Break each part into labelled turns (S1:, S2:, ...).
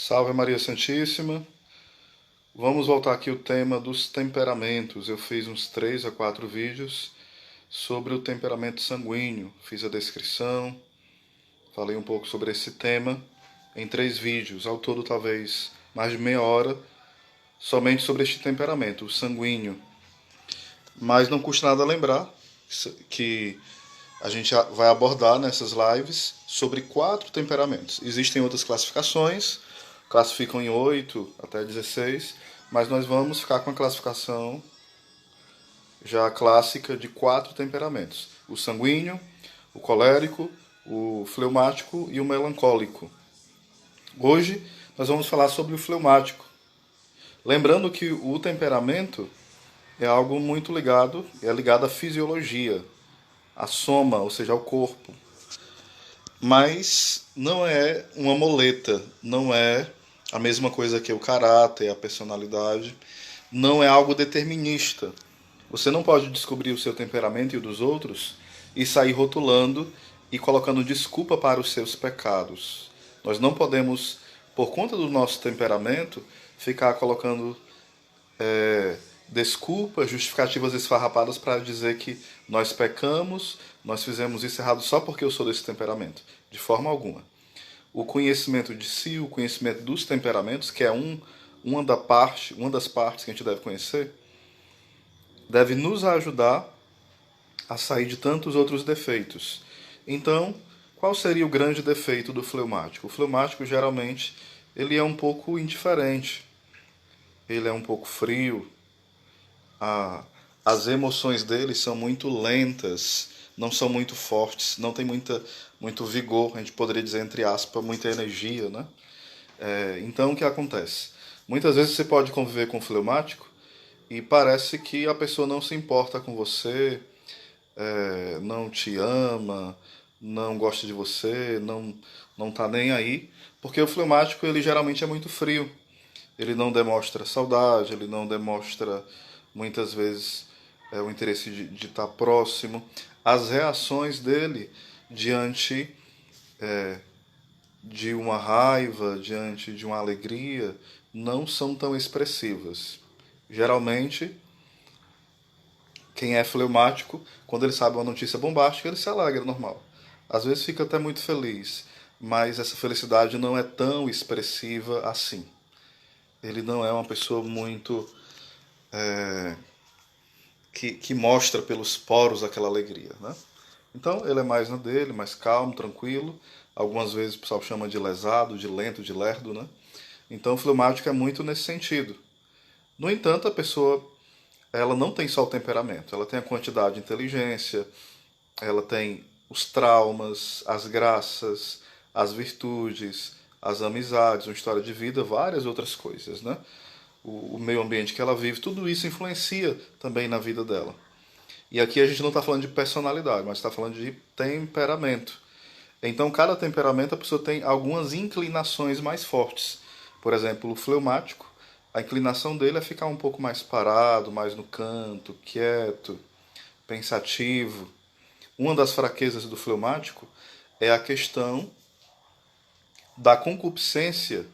S1: Salve Maria Santíssima. Vamos voltar aqui ao tema dos temperamentos. Eu fiz uns 3 a 4 vídeos sobre o temperamento sanguíneo. Fiz a descrição, falei um pouco sobre esse tema em 3 vídeos. Ao todo, talvez mais de meia hora, somente sobre este temperamento, o sanguíneo. Mas não custa nada lembrar que a gente vai abordar nessas lives sobre 4 temperamentos. Existem outras classificações, classificam em 8 até 16, mas nós vamos ficar com a classificação já clássica de 4 temperamentos: o sanguíneo, o colérico, o fleumático e o melancólico. Hoje nós vamos falar sobre o fleumático. Lembrando que o temperamento é algo muito ligado à fisiologia, à soma, ou seja, ao corpo. Mas não é uma moleta, não é a mesma coisa que o caráter, a personalidade, não é algo determinista. Você não pode descobrir o seu temperamento e o dos outros e sair rotulando e colocando desculpa para os seus pecados. Nós não podemos, por conta do nosso temperamento, ficar colocando desculpas, justificativas esfarrapadas para dizer que nós pecamos, nós fizemos isso errado só porque eu sou desse temperamento. De forma alguma. O conhecimento de si, o conhecimento dos temperamentos, que é uma das partes que a gente deve conhecer, deve nos ajudar a sair de tantos outros defeitos. Então, qual seria o grande defeito do fleumático? O fleumático, geralmente, ele é um pouco indiferente, ele é um pouco frio, as emoções dele são muito lentas, não são muito fortes, não tem muito vigor, a gente poderia dizer, entre aspas, muita energia, né? Então, o que acontece? Muitas vezes você pode conviver com o fleumático e parece que a pessoa não se importa com você, não te ama, não gosta de você, não tá nem aí, porque o fleumático, ele geralmente é muito frio. Ele não demonstra saudade, ele não demonstra, muitas vezes, o interesse de estar próximo. As reações dele diante de uma raiva, diante de uma alegria, não são tão expressivas. Geralmente, quem é fleumático, quando ele sabe uma notícia bombástica, ele se alegra, normal. Às vezes fica até muito feliz, mas essa felicidade não é tão expressiva assim. Ele não é uma pessoa muito que mostra pelos poros aquela alegria, né? Então ele é mais na dele, mais calmo, tranquilo. Algumas vezes o pessoal chama de lesado, de lento, de lerdo, né? Então o fleumático é muito nesse sentido. No entanto, a pessoa, ela não tem só o temperamento, ela tem a quantidade de inteligência, ela tem os traumas, as graças, as virtudes, as amizades, uma história de vida, várias outras coisas, né? O meio ambiente que ela vive, tudo isso influencia também na vida dela. E aqui a gente não está falando de personalidade, mas está falando de temperamento. Então, cada temperamento a pessoa tem algumas inclinações mais fortes. Por exemplo, o fleumático, a inclinação dele é ficar um pouco mais parado, mais no canto, quieto, pensativo. Uma das fraquezas do fleumático é a questão da concupiscência,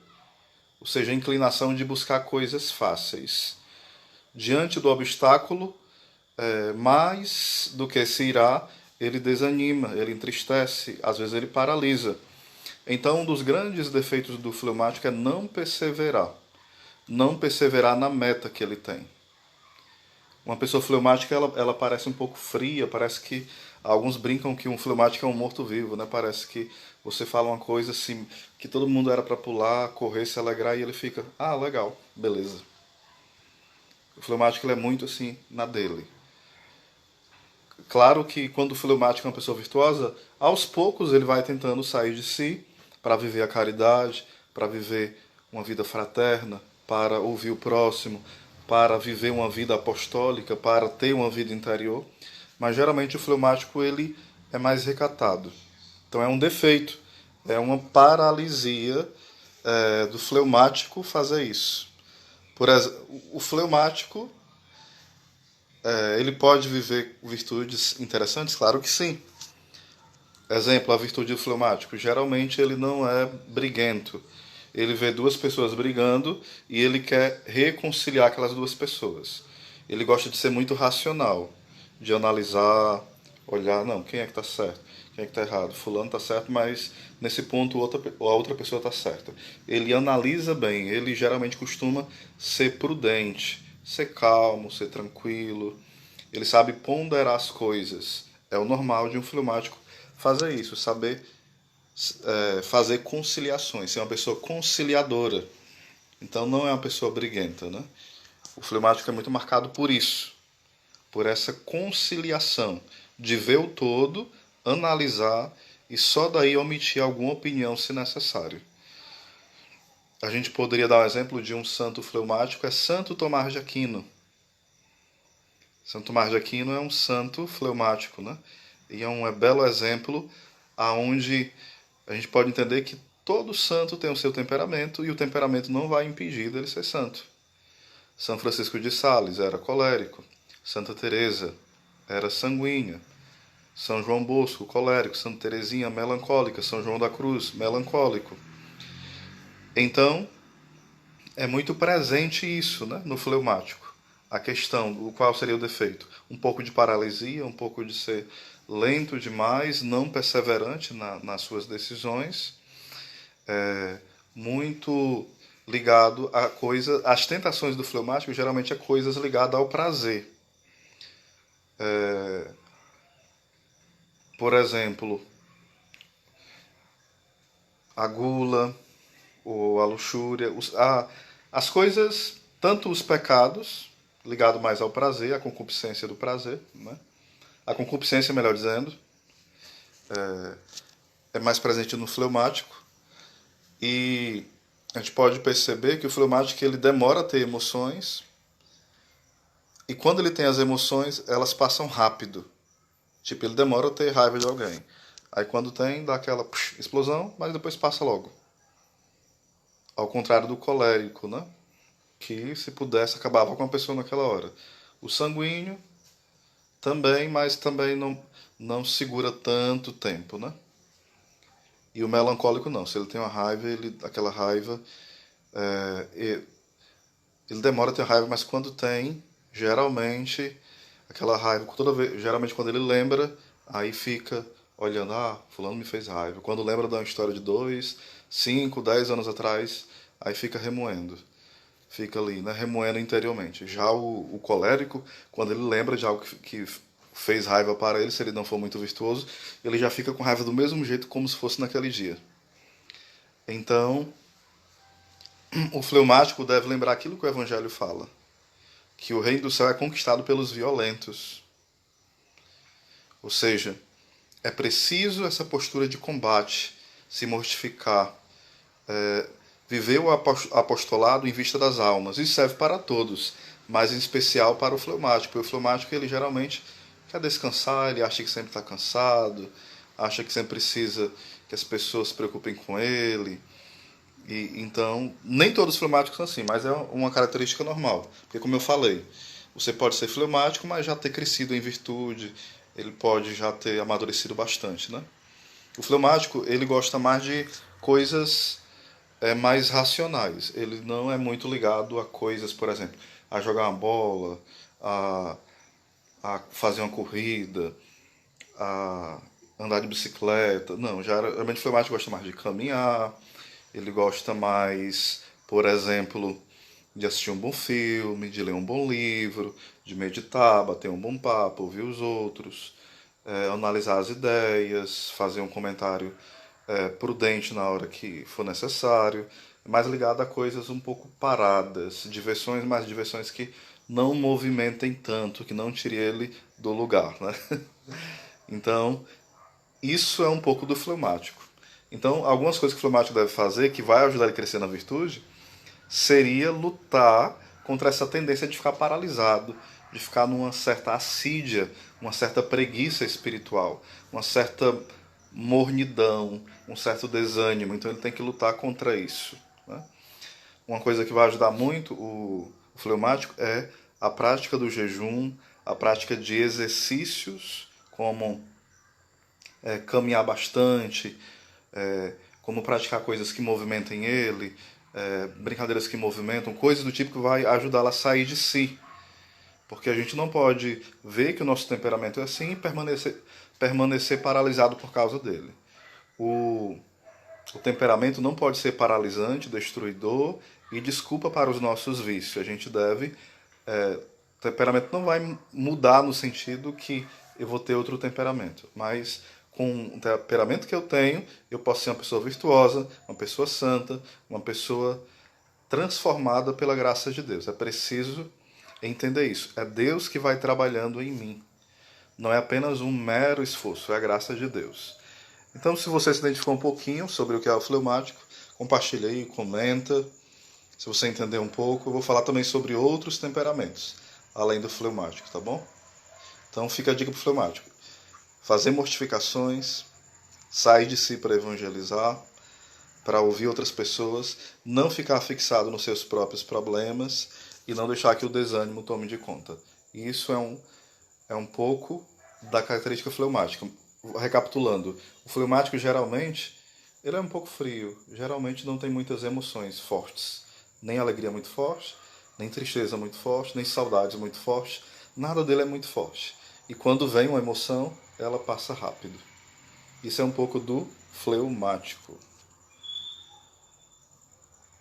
S1: ou seja, a inclinação de buscar coisas fáceis. Diante do obstáculo, mais do que se irá, ele desanima, ele entristece, às vezes ele paralisa. Então, um dos grandes defeitos do fleumático é não perseverar. Não perseverar na meta que ele tem. Uma pessoa fleumática, ela parece um pouco fria, parece que alguns brincam que um fleumático é um morto-vivo, né? Parece que você fala uma coisa assim, que todo mundo era para pular, correr, se alegrar, e ele fica, ah, legal, beleza. O fleumático ele é muito assim, na dele. Claro que quando o fleumático é uma pessoa virtuosa, aos poucos ele vai tentando sair de si para viver a caridade, para viver uma vida fraterna, para ouvir o próximo, para viver uma vida apostólica, para ter uma vida interior. Mas geralmente o fleumático ele é mais recatado. Então é um defeito, é uma paralisia do fleumático fazer isso. Por exemplo, o fleumático ele pode viver virtudes interessantes? Claro que sim. Exemplo, a virtude do fleumático. Geralmente ele não é briguento. ele vê duas pessoas brigando e ele quer reconciliar aquelas duas pessoas. Ele gosta de ser muito racional, de analisar, olhar, não, quem é que está certo, quem é que está errado. Fulano está certo, mas nesse ponto a outra pessoa está certa. Ele analisa bem, ele geralmente costuma ser prudente, ser calmo, ser tranquilo. Ele sabe ponderar as coisas. É o normal de um fleumático fazer isso, saber fazer conciliações, ser uma pessoa conciliadora. Então não é uma pessoa briguenta, né? O fleumático é muito marcado por isso, por essa conciliação, de ver o todo, analisar e só daí omitir alguma opinião se necessário. A gente poderia dar um exemplo de um santo fleumático, é Santo Tomás de Aquino. Santo Tomás de Aquino é um santo fleumático, né? E é um belo exemplo aonde a gente pode entender que todo santo tem o seu temperamento e o temperamento não vai impedir dele ser santo. São Francisco de Sales era colérico, Santa Teresa era sanguínea, São João Bosco colérico, Santa Teresinha melancólica, São João da Cruz melancólico. Então é muito presente isso, né, no fleumático. A questão do qual seria o defeito, um pouco de paralisia, um pouco de ser lento demais, não perseverante nas suas decisões, muito ligado a coisas. As tentações do fleumático geralmente é coisas ligadas ao prazer. Por exemplo, a gula ou a luxúria, as coisas, tanto os pecados, ligado mais ao prazer, a concupiscência do prazer, né? A concupiscência, melhor dizendo, é mais presente no fleumático. E a gente pode perceber que o fleumático ele demora a ter emoções e quando ele tem as emoções, elas passam rápido. Tipo, ele demora a ter raiva de alguém. Aí quando tem, dá aquela explosão, mas depois passa logo. Ao contrário do colérico, né? Que se pudesse acabava com a pessoa naquela hora. O sanguíneo também, mas também não segura tanto tempo, né? E o melancólico não. Se ele tem uma raiva, aquela raiva ele demora a ter raiva, mas quando tem, geralmente aquela raiva, toda vez, geralmente quando ele lembra, aí fica olhando, fulano me fez raiva. Quando lembra de uma história de 2, 5, 10 anos atrás, aí fica remoendo. Fica ali, né, remoendo interiormente. Já o colérico, quando ele lembra de algo que fez raiva para ele, se ele não for muito virtuoso, ele já fica com raiva do mesmo jeito como se fosse naquele dia. Então, o fleumático deve lembrar aquilo que o Evangelho fala, que o reino do céu é conquistado pelos violentos. Ou seja, é preciso essa postura de combate, se mortificar, viver o apostolado em vista das almas. Isso serve para todos, mas em especial para o fleumático. O fleumático ele geralmente quer descansar, ele acha que sempre está cansado, acha que sempre precisa que as pessoas se preocupem com ele. E, então, nem todos os fleumáticos são assim, mas é uma característica normal. Porque, como eu falei, você pode ser fleumático, mas já ter crescido em virtude, ele pode já ter amadurecido bastante, né? O fleumático, ele gosta mais de coisas mais racionais. Ele não é muito ligado a coisas, por exemplo, a jogar uma bola, a, a fazer uma corrida, a andar de bicicleta. Não, geralmente o fleumático gosta mais de caminhar, ele gosta mais, por exemplo, de assistir um bom filme, de ler um bom livro, de meditar, bater um bom papo, ouvir os outros, analisar as ideias, fazer um comentário prudente na hora que for necessário, mais ligado a coisas um pouco paradas, diversões, mas diversões que não movimentem tanto, que não tirem ele do lugar, né? Então, isso é um pouco do fleumático. Então, algumas coisas que o fleumático deve fazer, que vai ajudar ele a crescer na virtude, seria lutar contra essa tendência de ficar paralisado, de ficar numa certa assídia, uma certa preguiça espiritual, uma certa mornidão, um certo desânimo. Então ele tem que lutar contra isso, né? Uma coisa que vai ajudar muito o fleumático é a prática do jejum, a prática de exercícios como caminhar bastante, como praticar coisas que movimentem ele, brincadeiras que movimentam, coisas do tipo que vai ajudá-la a sair de si. Porque a gente não pode ver que o nosso temperamento é assim e permanecer paralisado por causa dele. O, o temperamento não pode ser paralisante, destruidor e desculpa para os nossos vícios. A gente deve. O temperamento não vai mudar no sentido que eu vou ter outro temperamento, mas com o temperamento que eu tenho, eu posso ser uma pessoa virtuosa, uma pessoa santa, uma pessoa transformada pela graça de Deus. É preciso entender isso. É Deus que vai trabalhando em mim. Não é apenas um mero esforço, é a graça de Deus. Então, se você se identificou um pouquinho sobre o que é o fleumático, compartilha aí, comenta. Se você entender um pouco, eu vou falar também sobre outros temperamentos, além do fleumático, tá bom? Então fica a dica pro fleumático. Fazer mortificações, sair de si para evangelizar, para ouvir outras pessoas, não ficar fixado nos seus próprios problemas e não deixar que o desânimo tome de conta. E isso é um pouco da característica fleumática. Recapitulando, o fleumático geralmente ele é um pouco frio, geralmente não tem muitas emoções fortes, nem alegria muito forte, nem tristeza muito forte, nem saudade muito forte, nada dele é muito forte. E quando vem uma emoção, ela passa rápido. Isso é um pouco do fleumático.